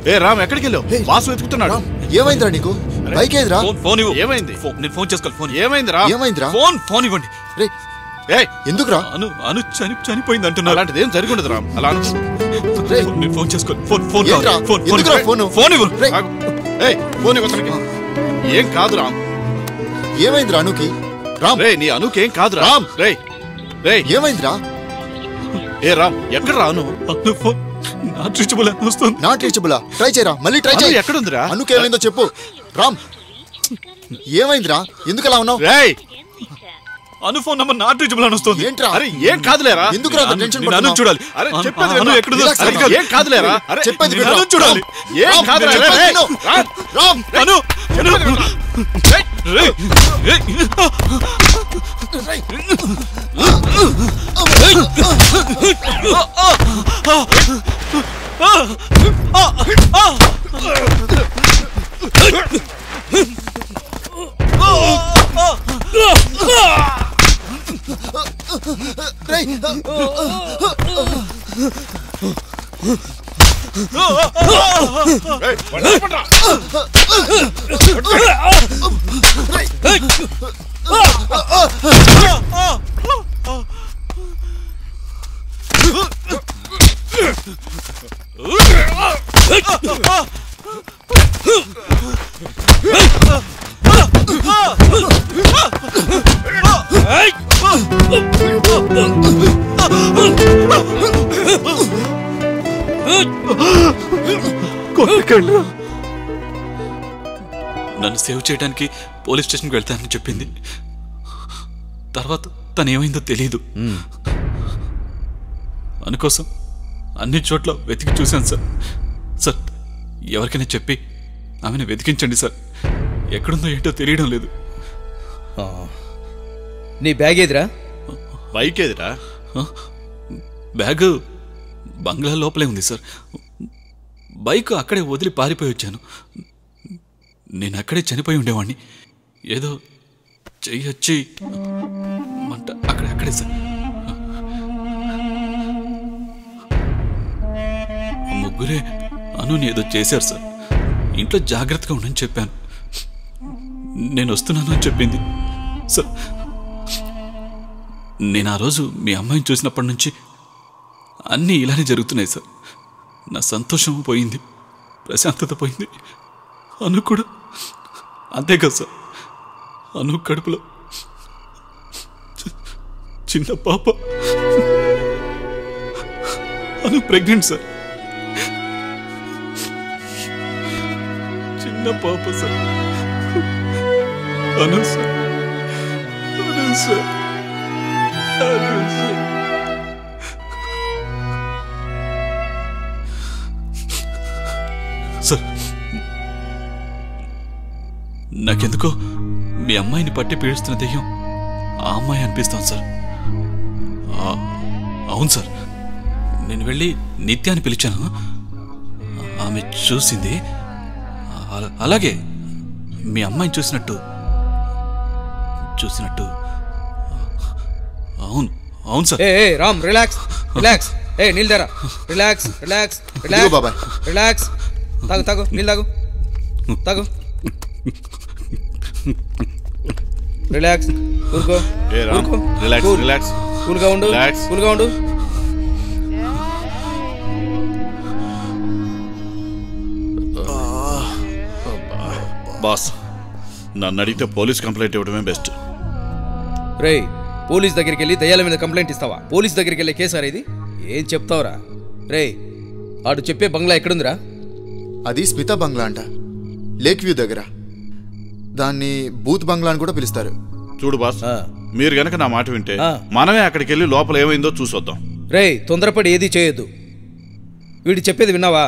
ఏ రామ్ ఎక్కడికి వెళ్ళావు? వాసు వెతుకుతున్నాడు. ఏమైందిరా నీకు? బైక్ ఏదిరా? ఫోన్ ఇవ్వు. ఏమైంది? నేను ఫోన్ చేసుకోవాలి. ఫోన్ ఏమైందిరా? ఏమైందిరా? ఫోన్ ఇవ్వండి. ఎందుకురా? అను చనిపోయింది అంటున్నారు. అలాంటిది ఏం జరిగి ఉండదు రామ్. అలా నేను ఫోన్ చేసుకోవాలి. ఫోన్ ఫోన్ ఇవ్వు. ఫోన్ ఇవ్వడానికి ఏం కాదు రామ్. ఏమైందిరా అనుకి? రామ్ రే నీ అనుకేం కాదు రామ్. రే రే ఏమైందిరా? ఏ రామ్ ఎక్కడ రాను? Not reachable. ట్రై చేయరా, మళ్ళీ ట్రై చేయి. ఎక్కడుందిరా? అనుకేమైందో చెప్పు. రామ్ ఏమైందిరా? ఎందుకు అలా ఉన్నావు? అను ఫోన్ నంబర్ నాట్ రీచబుల్ అని వస్తుంది. ఏంట్రా? అరే ఏం కాదులేరా. ఎందుకురా టెన్షన్ పడుతున్నావు? చూడాలి. అరే చెప్పేది అను ఎక్కడుందో ఏం కాదులేరా. అరే చెప్పేది చూడాలి. ఏం కాదులేరా. రామ్ అను నన్ను సేవ్ చేయడానికి పోలీస్ స్టేషన్కి వెళ్తానని చెప్పింది. తర్వాత తను ఏమైందో తెలియదు. అందుకోసం అన్ని చోట్ల వెతికి చూశాను సార్. సార్ ఎవరికైనా చెప్పి ఆమెను వెతికించండి సార్. ఎక్కడుందో ఏంటో తెలియడం లేదు. నీ బ్యాగ్ ఏదిరా? బైక్ ఏదిరా? బ్యాగ్ బంగ్లా లోపలే ఉంది సార్. బైక్ అక్కడే వదిలి పారిపోయి వచ్చాను. నేను అక్కడే చనిపోయి ఉండేవాడిని. ఏదో చెయ్యొచ్చి మంట అక్కడే సార్. ముగ్గురే అనుని ఏదో చేశారు సార్. ఇంట్లో జాగ్రత్తగా ఉండని చెప్పాను. నేను వస్తున్నాను అని చెప్పింది సార్. నేను ఆ రోజు మీ అమ్మాయిని చూసినప్పటి నుంచి అన్నీ ఇలానే జరుగుతున్నాయి సార్. నా సంతోషం పోయింది, ప్రశాంతత పోయింది. అను కూడా అంతే కదా సార్. అను కడుపులో చిన్న పాప. అను ప్రెగ్నెంట్ సార్. చిన్న పాప సార్. అను సార్. అను సార్. అను సార్. సార్ నాకెందుకో మీ అమ్మాయిని పట్టి పీడిస్తున్న దెయ్యం ఆ అమ్మాయి అనిపిస్తాను సార్. అవును సార్. నేను వెళ్ళి నిత్యాన్ని పిలిచాను. ఆమె చూసింది. అలాగే మీ అమ్మాయిని చూసినట్టు అవును సార్. రామ్ రిలాక్స్. నీళ్ళు రిలాక్స్. బాబాయ్ రిలాక్స్. తాగు నీళ్ళు తాగు. రిలాక్స్. ఊరుకో. రిలాక్స్. కూల్గా ఉండు. బాస్ నన్ను అడిగితే పోలీస్ కంప్లైంట్ ఇవ్వడమే బెస్ట్. రే పోలీస్ దగ్గరికి వెళ్ళి దయ్యాల మీద కంప్లైంట్ ఇస్తావా? పోలీస్ దగ్గరికి వెళ్ళే కేసారా ఇది? ఏం చెప్తావురా? రే ఆడు చెప్పే బంగ్లా ఎక్కడుందిరా? అది స్మితా బంగ్లా అంట, లేక్ వ్యూ దగ్గర. దాన్ని బూత్ బంగ్లా అని కూడా పిలుస్తారు. చూడు బాస్, మీరు గనక నా మాట వింటే మనమే అక్కడికి వెళ్ళి లోపల ఏమైందో చూసొద్దాం. రే తొందరపడి ఏది చేయొద్దు. వీడు చెప్పేది విన్నావా?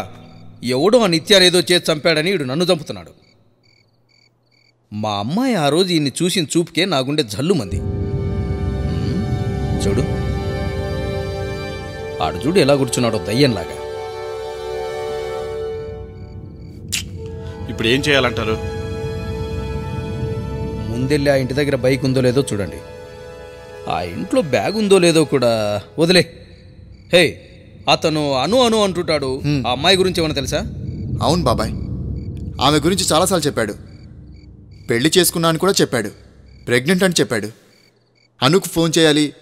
ఎవడో ఆ నిత్యాన్ని ఏదో చేసి చంపాడని వీడు నన్ను చంపుతున్నాడు. మా అమ్మాయి ఆ రోజు ఈయన్ని చూసిన చూపుకే నా గుండె జల్లుమంది. చూడు ఆడు చూడు ఎలా కూర్చున్నాడో దయ్యంలాగా. ఇప్పుడు ఏం చేయాలంటారు? ముందెళ్ళి ఆ ఇంటి దగ్గర బైక్ ఉందో లేదో చూడండి. ఆ ఇంట్లో బ్యాగ్ ఉందో లేదో కూడా వదిలే. హే అతను అను అంటుంటాడు. ఆ అమ్మాయి గురించి ఏమన్నా తెలుసా? అవును బాబాయ్, ఆమె గురించి చాలాసార్లు చెప్పాడు. పెళ్లి చేసుకున్నా అని కూడా చెప్పాడు. ప్రెగ్నెంట్ అని చెప్పాడు. అనుకు ఫోన్ చేయాలి,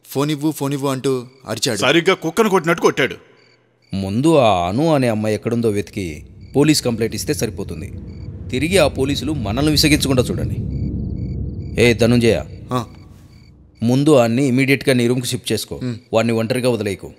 ఫోన్ ఇవ్వు అంటూ అరిచాడు. సరిగ్గా కుక్కను కొట్టినట్టు కొట్టాడు. ముందు ఆ అను అనే అమ్మాయి ఎక్కడుందో వెతికి పోలీస్ కంప్లైంట్ ఇస్తే సరిపోతుంది. తిరిగి ఆ పోలీసులు మనల్ని విసిగించకుండా చూడండి. ఏ ధనుంజయ, ఆ, ముందు అన్ని ఇమీడియట్గా నీ రూమ్కి షిఫ్ట్ చేసుకో. వాడిని ఒంటరిగా వదిలేయకు.